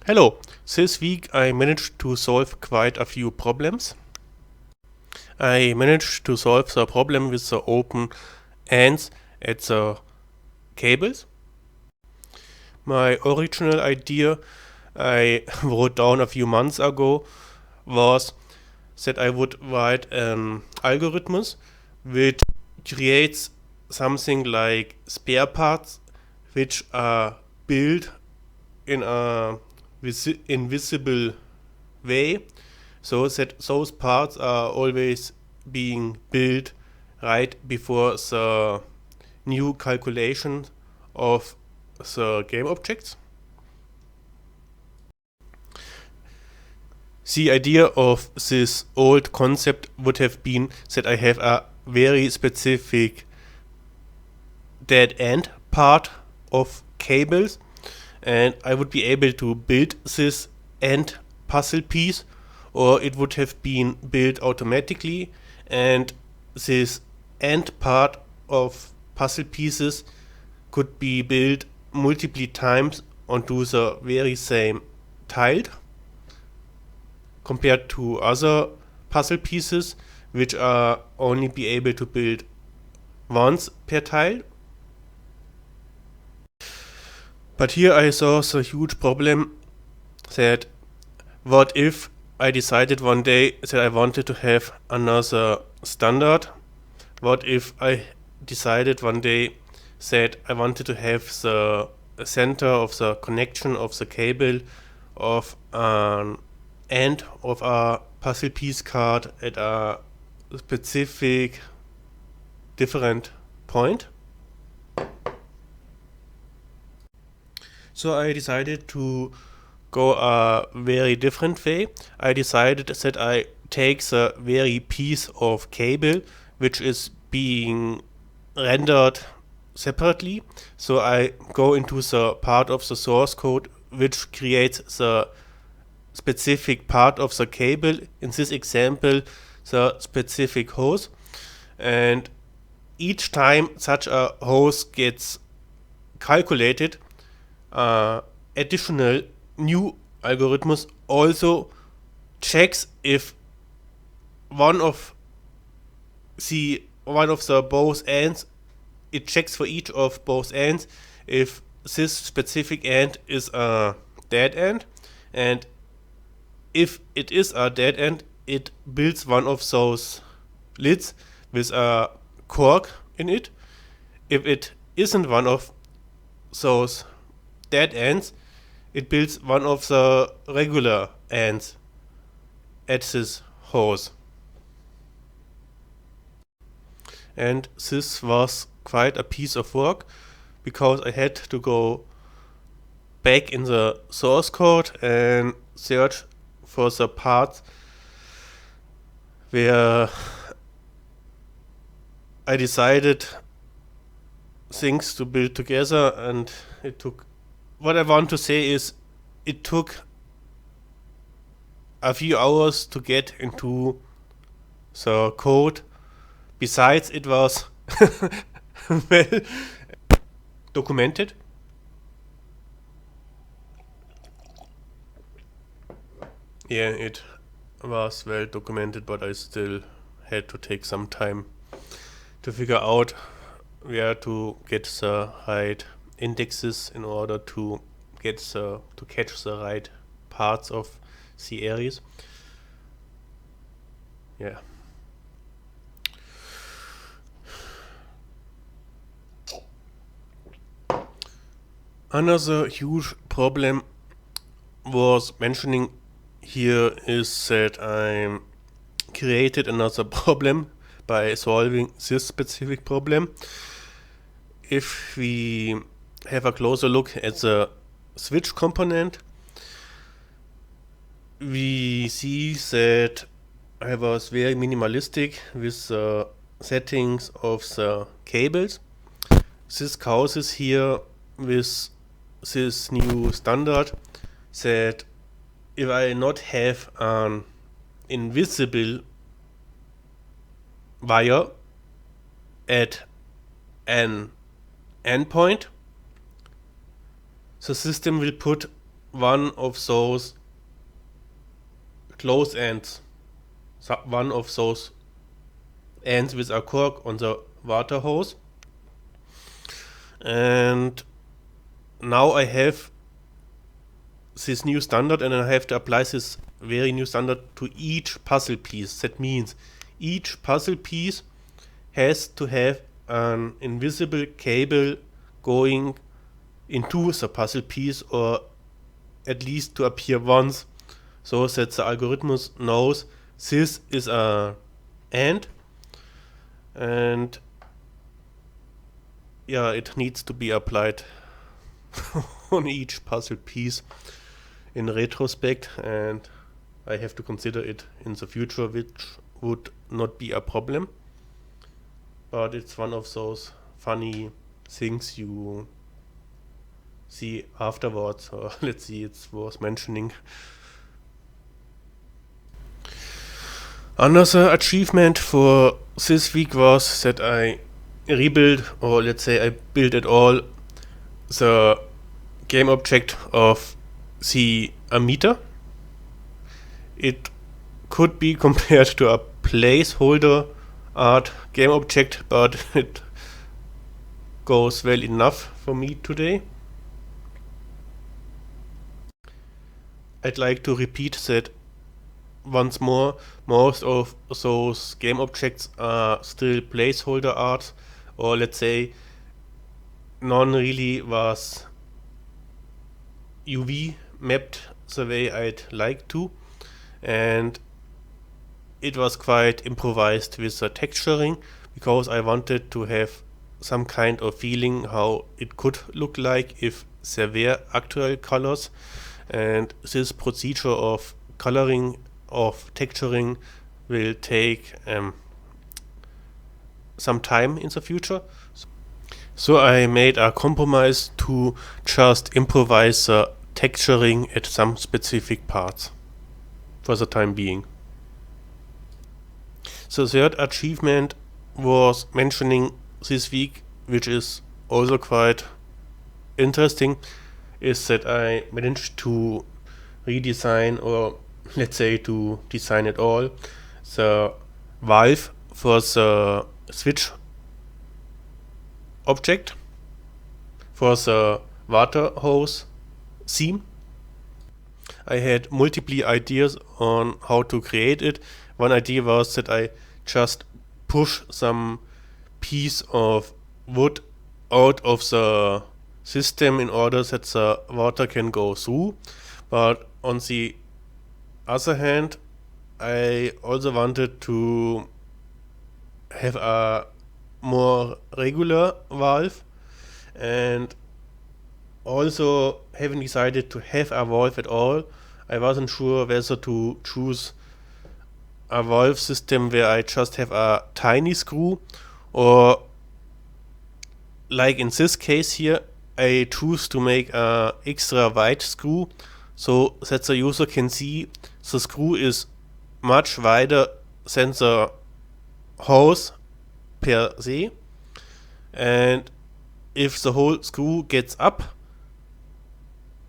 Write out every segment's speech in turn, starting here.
Hello, this week I managed to solve quite a few problems. I managed to solve the problem with the open ends at the cables. My original idea I wrote down a few months ago was that I would write an algorithm which creates something like spare parts which are built in a invisible way, so that those parts are always being built right before the new calculation of the game objects. The idea of this old concept would have been that I have a very specific dead end part of cables, and I would be able to build this end puzzle piece, or it would have been built automatically, and this end part of puzzle pieces could be built multiple times onto the very same tile compared to other puzzle pieces which are only be able to build once per tile. But here I saw the huge problem that what if I decided one day that I wanted to have another standard? What if I decided one day that I wanted to have the center of the connection of the cable of an end of a puzzle piece card at a specific different point? So I decided to go a very different way. I decided that I take the very piece of cable which is being rendered separately. So I go into the part of the source code which creates the specific part of the cable, in this example the specific hose, and each time such a hose gets calculated, additional new algorithms also checks if one of the both ends, it checks for each of both ends if this specific end is a dead end, and if it is a dead end, it builds one of those lids with a cork in it. If it isn't one of those dead ends, it builds one of the regular ends at this hose. And this was quite a piece of work because I had to go back in the source code and search for the parts where I decided things to build together, and it took, what I want to say is, it took a few hours to get into the code. Besides, it was well documented. Yeah, it was well documented, but I still had to take some time to figure out where to get the right indexes in order to catch the right parts of the areas. Yeah. Another huge problem was mentioning here is that I created another problem by solving this specific problem. If we have a closer look at the switch component, we see that I was very minimalistic with the settings of the cables. This causes here with this new standard that if I not have an invisible wire at an endpoint, the system will put one of those close ends, one of those ends with a cork on the water hose. And now I have this new standard, and I have to apply this very new standard to each puzzle piece. That means each puzzle piece has to have an invisible cable going into the puzzle piece, or at least to appear once, so that the algorithm knows this is a end, and yeah, it needs to be applied on each puzzle piece in retrospect, and I have to consider it in the future, which would not be a problem, but it's one of those funny things you see afterwards, or let's see, it's worth mentioning. Another achievement for this week was that I rebuilt, or let's say I built it all, the game object of the ammeter. It could be compared to a placeholder art game object, but it goes well enough for me today. I'd like to repeat that once more. Most of those game objects are still placeholder art, or let's say none really was UV mapped the way I'd like to, and it was quite improvised with the texturing, because I wanted to have some kind of feeling how it could look like if there were actual colors, and this procedure of coloring, of texturing, will take some time in the future. So I made a compromise to just improvise the texturing at some specific parts for the time being. The third achievement was mentioning this week, which is also quite interesting, is that I managed to redesign, or let's say to design it all, the valve for the switch object for the water hose theme. I had multiple ideas on how to create it. One idea was that I just push some piece of wood out of the system in order that the water can go through. But on the other hand, I also wanted to have a more regular valve, and also haven't decided to have a valve at all. I wasn't sure whether to choose a valve system where I just have a tiny screw, or like in this case here, I choose to make a extra wide screw so that the user can see the screw is much wider than the hose per se, and if the whole screw gets up,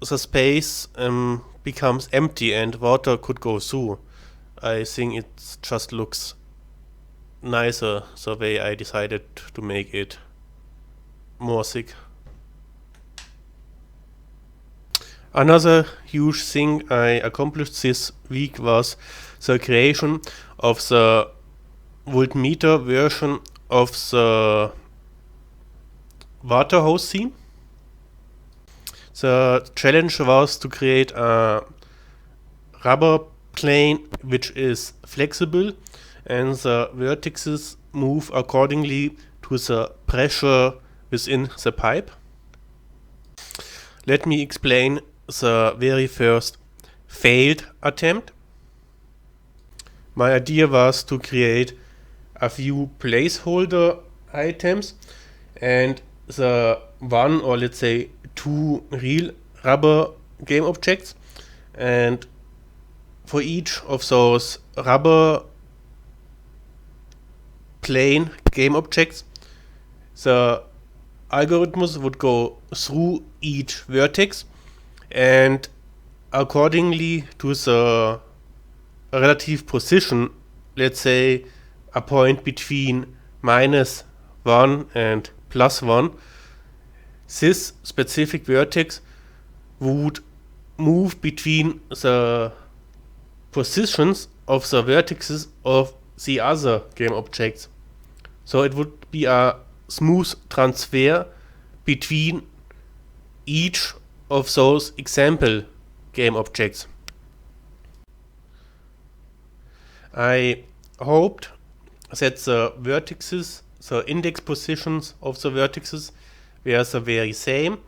the space becomes empty and water could go through. I think it just looks nicer the way I decided to make it more thick. Another huge thing I accomplished this week was the creation of the voltmeter version of the water hose theme. The challenge was to create a rubber plane which is flexible, and the vertices move accordingly to the pressure within the pipe. Let me explain the very first failed attempt. My idea was to create a few placeholder items and the one, or let's say two, real rubber game objects, and for each of those rubber plane game objects, the algorithms would go through each vertex and accordingly to the relative position, let's say a point between -1 and +1, this specific vertex would move between the positions of the vertices of the other game objects. So it would be a smooth transfer between each of those example game objects. I hoped that the vertices, the index positions of the vertices were the very same.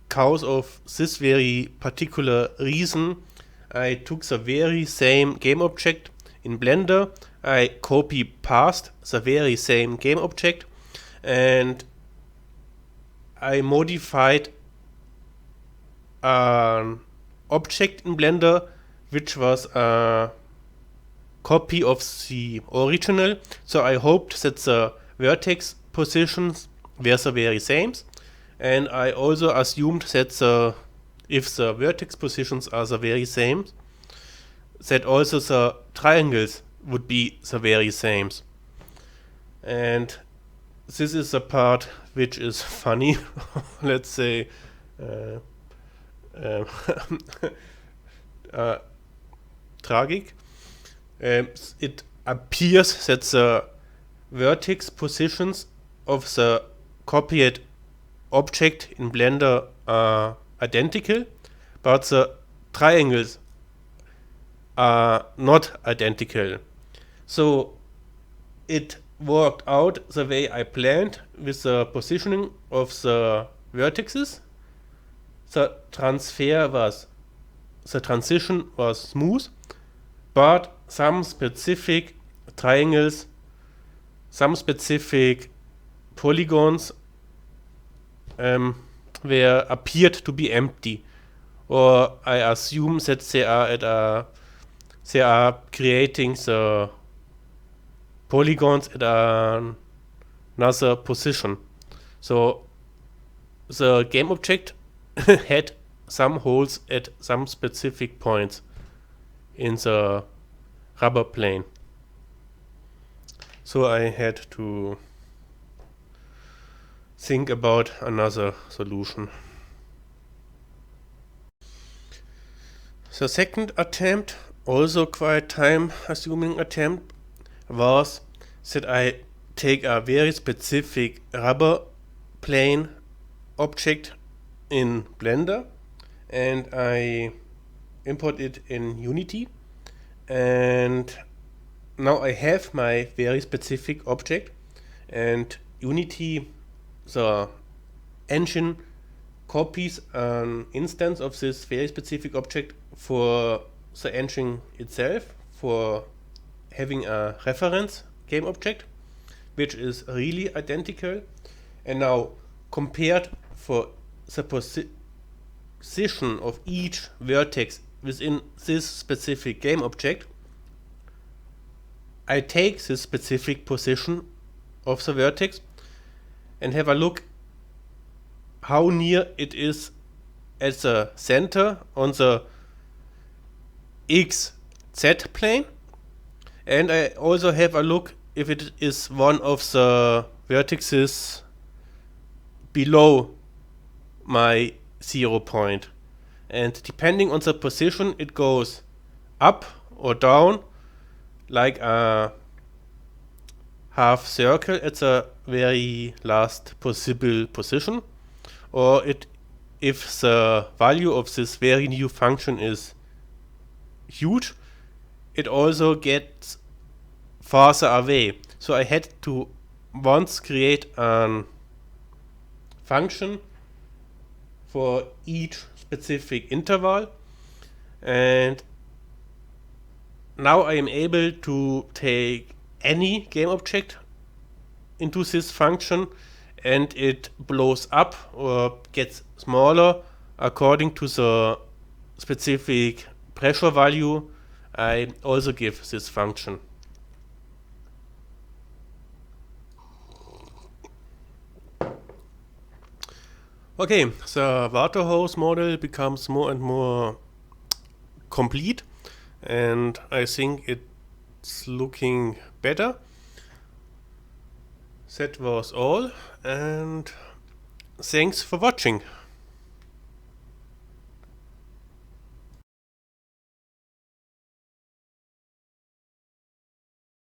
Because of this very particular reason, I took the very same game object in Blender. I copy-pasted the very same game object and I modified an object in Blender which was a copy of the original. So I hoped that the vertex positions were the very same, and I also assumed that if the vertex positions are the very same, that also the triangles would be the very same. And this is the part which is funny, let's say tragic. It appears that the vertex positions of the copied object in Blender are identical, but the triangles are not identical. So it worked out the way I planned with the positioning of the vertices. The transition was smooth, but some specific triangles, some specific polygons appeared to be empty, or I assume that they are creating the polygons at another position. So the game object had some holes at some specific points in the rubber plane. So I had to think about another solution. The second attempt, also quite time-assuming attempt, was that I take a very specific rubber plane object in Blender and I import it in Unity, and now I have my very specific object, and Unity, the engine, copies an instance of this very specific object for the engine itself, for having a reference game object which is really identical, and now compared for the position of each vertex within this specific game object, I take this specific position of the vertex and have a look how near it is at the center on the XZ plane, and I also have a look if it is one of the vertices below my 0 point, and depending on the position it goes up or down like a half circle at the very last possible position, or if the value of this very new function is huge, it also gets farther away. So I had to once create a function for each specific interval, and now I am able to take any game object into this function and it blows up or gets smaller according to the specific pressure value I also give this function. Okay, the water hose model becomes more and more complete, and I think it's looking better. That was all, and thanks for watching.